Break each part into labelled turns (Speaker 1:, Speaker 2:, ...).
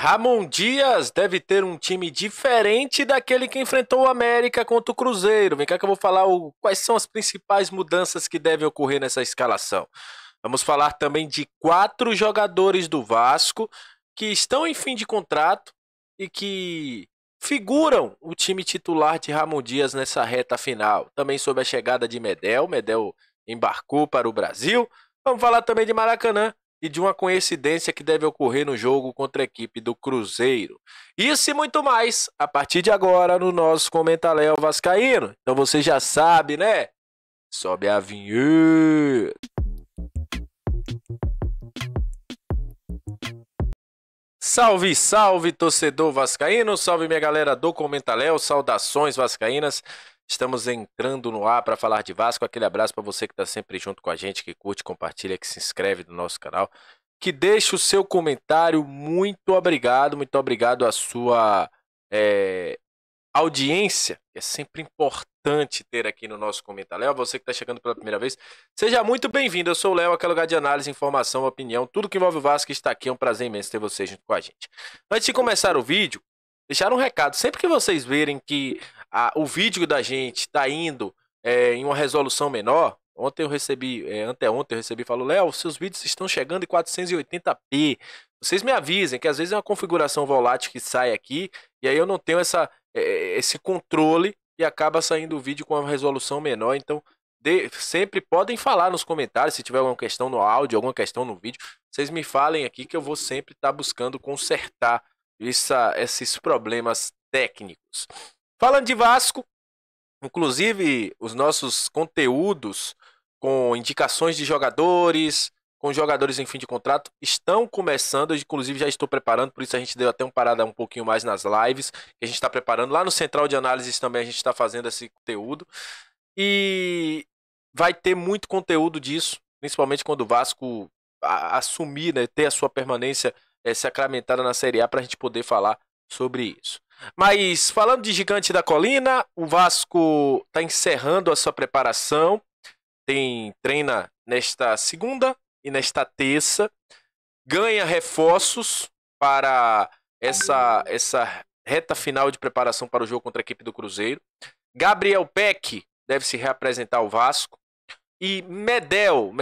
Speaker 1: Ramon Dias deve ter um time diferente daquele que enfrentou o América contra o Cruzeiro. Vem cá que eu vou falar quais são as principais mudanças que devem ocorrer nessa escalação. Vamos falar também de 4 jogadores do Vasco que estão em fim de contrato e que figuram o time titular de Ramon Dias nessa reta final. Também sobre a chegada de Medel. Medel embarcou para o Brasil. Vamos falar também de Maracanã e de uma coincidência que deve ocorrer no jogo contra a equipe do Cruzeiro. Isso e muito mais a partir de agora no nosso Comentaléu Vascaíno. Então você já sabe, né? Sobe a vinheta. Salve, salve, torcedor vascaíno, salve minha galera do Comentaléu, saudações vascaínas. Estamos entrando no ar para falar de Vasco. Aquele abraço para você que está sempre junto com a gente, que curte, compartilha, que se inscreve no nosso canal, que deixa o seu comentário. Muito obrigado a sua audiência, que é sempre importante ter aqui no nosso Comentaléu. Você que está chegando pela primeira vez, seja muito bem-vindo. Eu sou o Léo, aquele lugar de análise, informação, opinião, tudo que envolve o Vasco está aqui. É um prazer imenso ter você junto com a gente. Antes de começar o vídeo, deixar um recado. Sempre que vocês verem que o vídeo da gente está indo em uma resolução menor, anteontem eu recebi, falou, Léo, seus vídeos estão chegando em 480p. Vocês me avisem, que às vezes é uma configuração volátil que sai aqui, e aí eu não tenho esse controle e acaba saindo o vídeo com uma resolução menor. Então, sempre podem falar nos comentários, se tiver alguma questão no áudio, alguma questão no vídeo, vocês me falem aqui que eu vou sempre estar buscando consertar esses problemas técnicos. Falando de Vasco, inclusive os nossos conteúdos com indicações de jogadores, com jogadores em fim de contrato, estão começando. Eu, inclusive, já estou preparando, por isso a gente deu até uma parada um pouquinho mais nas lives, que a gente está preparando. Lá no Central de Análises também a gente está fazendo esse conteúdo. E vai ter muito conteúdo disso, principalmente quando o Vasco assumir, né, ter a sua permanência sacramentada na Série A, para a gente poder falar sobre isso. Mas falando de Gigante da Colina, o Vasco está encerrando a sua preparação. Treina nesta segunda e nesta terça. Ganha reforços para essa reta final de preparação para o jogo contra a equipe do Cruzeiro. Gabriel Peck deve se reapresentar ao Vasco. E Medel,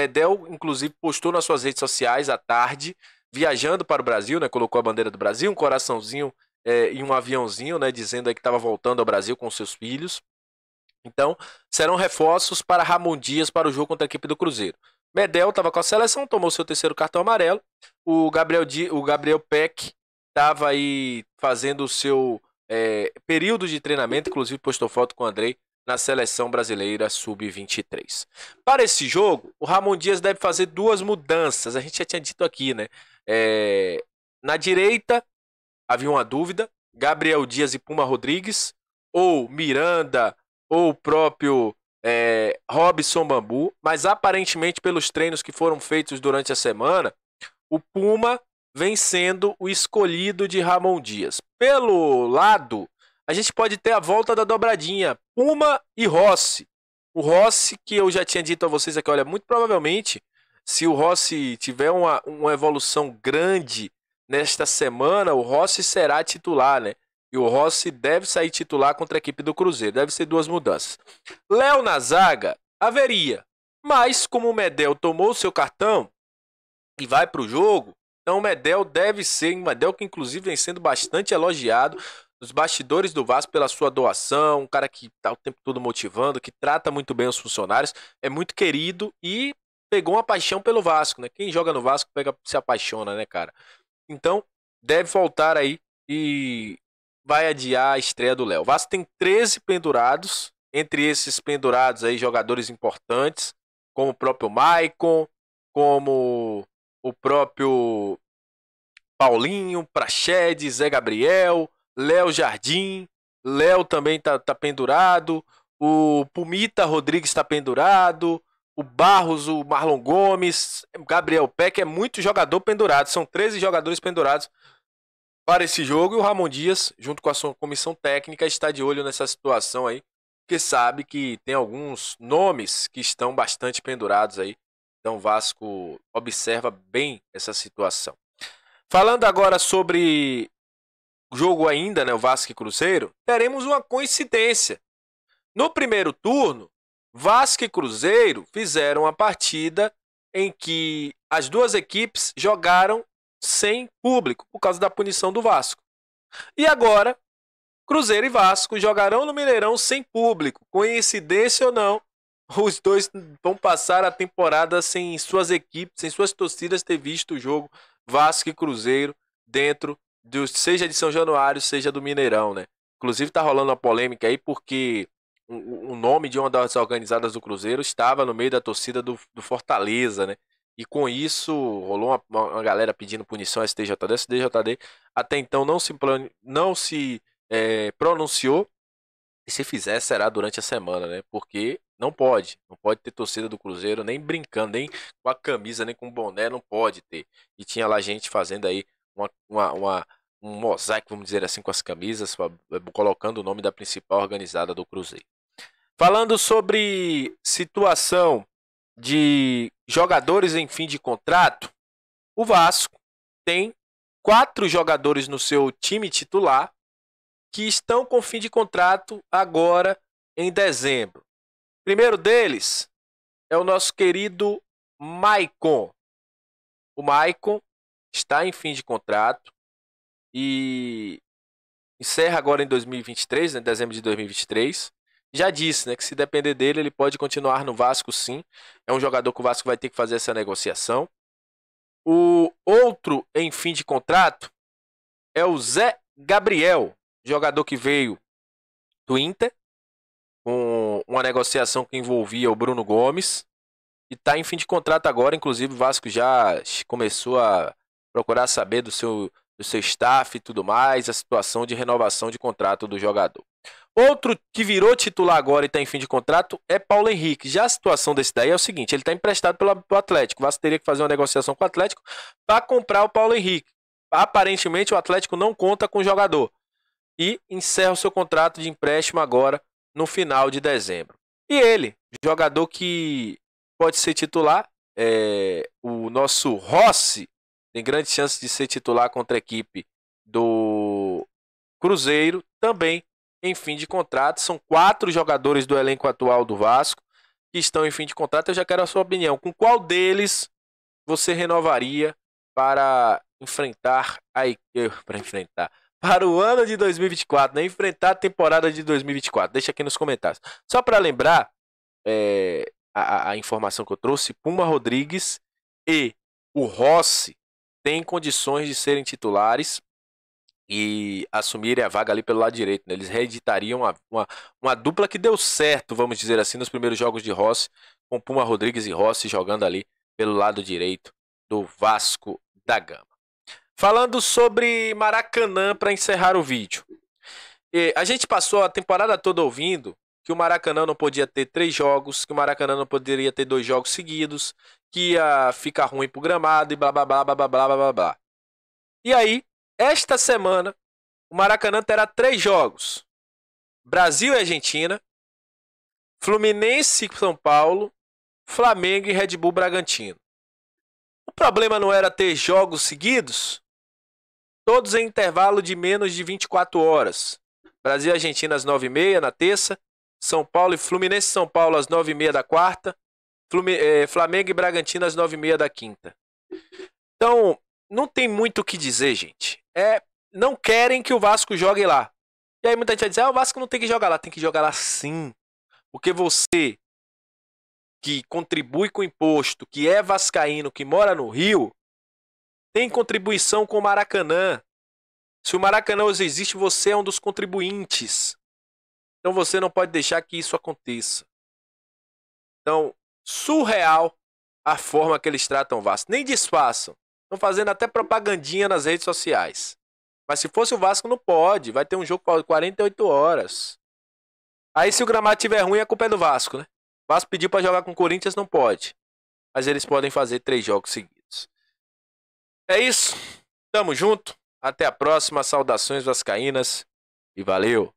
Speaker 1: inclusive, postou nas suas redes sociais à tarde, viajando para o Brasil, né? Colocou a bandeira do Brasil, um coraçãozinho e um aviãozinho, né? Dizendo aí que estava voltando ao Brasil com seus filhos. Então, serão reforços para Ramon Dias para o jogo contra a equipe do Cruzeiro. Medel estava com a seleção, tomou seu terceiro cartão amarelo. O Gabriel Peck estava aí fazendo o seu período de treinamento, inclusive postou foto com o Andrei na seleção brasileira sub-23. Para esse jogo, o Ramon Dias deve fazer 2 mudanças. A gente já tinha dito aqui, né? Na direita, havia uma dúvida: Gabriel Dias e Puma Rodrigues, ou Miranda, ou o próprio Robson Bambu. Mas aparentemente, pelos treinos que foram feitos durante a semana, o Puma vem sendo o escolhido de Ramon Dias. Pelo lado, a gente pode ter a volta da dobradinha Puma e Rossi. O Rossi, que eu já tinha dito a vocês aqui, olha, muito provavelmente, se o Rossi tiver uma evolução grande nesta semana, o Rossi será titular, né? E o Rossi deve sair titular contra a equipe do Cruzeiro. Deve ser 2 mudanças. Léo na zaga, haveria. Mas como o Medel tomou o seu cartão e vai para o jogo, então o Medel deve ser, Medel que inclusive vem sendo bastante elogiado nos bastidores do Vasco pela sua doação, um cara que está o tempo todo motivando, que trata muito bem os funcionários, é muito querido e pegou uma paixão pelo Vasco, né? Quem joga no Vasco se apaixona, né, cara? Então, deve voltar aí e vai adiar a estreia do Léo. O Vasco tem 13 pendurados, entre esses pendurados aí jogadores importantes, como o próprio Maicon, como o próprio Paulinho, Praxedes, Zé Gabriel, Léo Jardim. Léo também tá pendurado. O Pumita Rodrigues está pendurado. O Barros, o Marlon Gomes, Gabriel Peck, é muito jogador pendurado. São 13 jogadores pendurados para esse jogo. E o Ramon Dias, junto com a sua comissão técnica, está de olho nessa situação aí, porque sabe que tem alguns nomes que estão bastante pendurados aí. Então o Vasco observa bem essa situação. Falando agora sobre jogo ainda, né, o Vasco e Cruzeiro, teremos uma coincidência. No primeiro turno, Vasco e Cruzeiro fizeram uma partida em que as duas equipes jogaram sem público, por causa da punição do Vasco. E agora, Cruzeiro e Vasco jogarão no Mineirão sem público. Coincidência ou não, os dois vão passar a temporada sem suas equipes, sem suas torcidas ter visto o jogo Vasco e Cruzeiro dentro, seja de São Januário, seja do Mineirão, né? Inclusive tá rolando uma polêmica aí porque o nome de uma das organizadas do Cruzeiro estava no meio da torcida do Fortaleza, né? E com isso rolou uma galera pedindo punição ao STJD. A STJD até então não se pronunciou. E se fizer, será durante a semana, né? Porque não pode ter torcida do Cruzeiro nem brincando, nem com a camisa, nem com o boné, não pode ter. E tinha lá gente fazendo aí um mosaico, vamos dizer assim, com as camisas, colocando o nome da principal organizada do Cruzeiro. Falando sobre situação de jogadores em fim de contrato, o Vasco tem 4 jogadores no seu time titular que estão com fim de contrato agora em dezembro. O primeiro deles é o nosso querido Maicon. O Maicon está em fim de contrato e encerra agora em 2023, né, dezembro de 2023. Já disse, né, que se depender dele, ele pode continuar no Vasco, sim. É um jogador que o Vasco vai ter que fazer essa negociação. O outro em fim de contrato é o Zé Gabriel, jogador que veio do Inter, com uma negociação que envolvia o Bruno Gomes, e está em fim de contrato agora. Inclusive o Vasco já começou a procurar saber do seu staff e tudo mais, a situação de renovação de contrato do jogador. Outro que virou titular agora e está em fim de contrato é Paulo Henrique. Já a situação desse daí é o seguinte: ele está emprestado pelo Atlético. O Vasco teria que fazer uma negociação com o Atlético para comprar o Paulo Henrique. Aparentemente o Atlético não conta com o jogador e encerra o seu contrato de empréstimo agora no final de dezembro. E ele, jogador que pode ser titular, o nosso Rossi, tem grande chance de ser titular contra a equipe do Cruzeiro, também em fim de contrato. São 4 jogadores do elenco atual do Vasco que estão em fim de contrato. Eu já quero a sua opinião. Com qual deles você renovaria para para o ano de 2024, né? Enfrentar a temporada de 2024. Deixa aqui nos comentários. Só para lembrar a informação que eu trouxe: Puma Rodrigues e o Rossi têm condições de serem titulares e assumirem a vaga ali pelo lado direito, né? Eles reeditariam uma dupla que deu certo, vamos dizer assim, nos primeiros jogos de Rossi, com Puma Rodrigues e Rossi jogando ali pelo lado direito do Vasco da Gama. Falando sobre Maracanã para encerrar o vídeo. A gente passou a temporada toda ouvindo que o Maracanã não podia ter 3 jogos, que o Maracanã não poderia ter 2 jogos seguidos, que ia ficar ruim pro gramado e blá blá blá blá blá blá blá blá. E aí, esta semana, o Maracanã terá 3 jogos: Brasil e Argentina, Fluminense e São Paulo, Flamengo e Red Bull Bragantino. O problema não era ter jogos seguidos, todos em intervalo de menos de 24 horas. Brasil e Argentina às 9h30 na terça, São Paulo e Fluminense e São Paulo às 9h30 da quarta, Flamengo e Bragantino às 9h30 da quinta. Então, não tem muito o que dizer, gente. Não querem que o Vasco jogue lá. E aí muita gente vai dizer: o Vasco não tem que jogar lá. Tem que jogar lá sim. Porque você que contribui com imposto, que é vascaíno, que mora no Rio, tem contribuição com o Maracanã. Se o Maracanã hoje existe, você é um dos contribuintes. Então você não pode deixar que isso aconteça. Então, surreal a forma que eles tratam o Vasco. Nem disfarçam. Estão fazendo até propagandinha nas redes sociais. Mas se fosse o Vasco, não pode. Vai ter um jogo por 48 horas. Aí se o gramado estiver ruim, a culpa é do Vasco, né? O Vasco pediu para jogar com o Corinthians, não pode. Mas eles podem fazer 3 jogos seguidos. É isso. Tamo junto. Até a próxima. Saudações vascaínas. E valeu.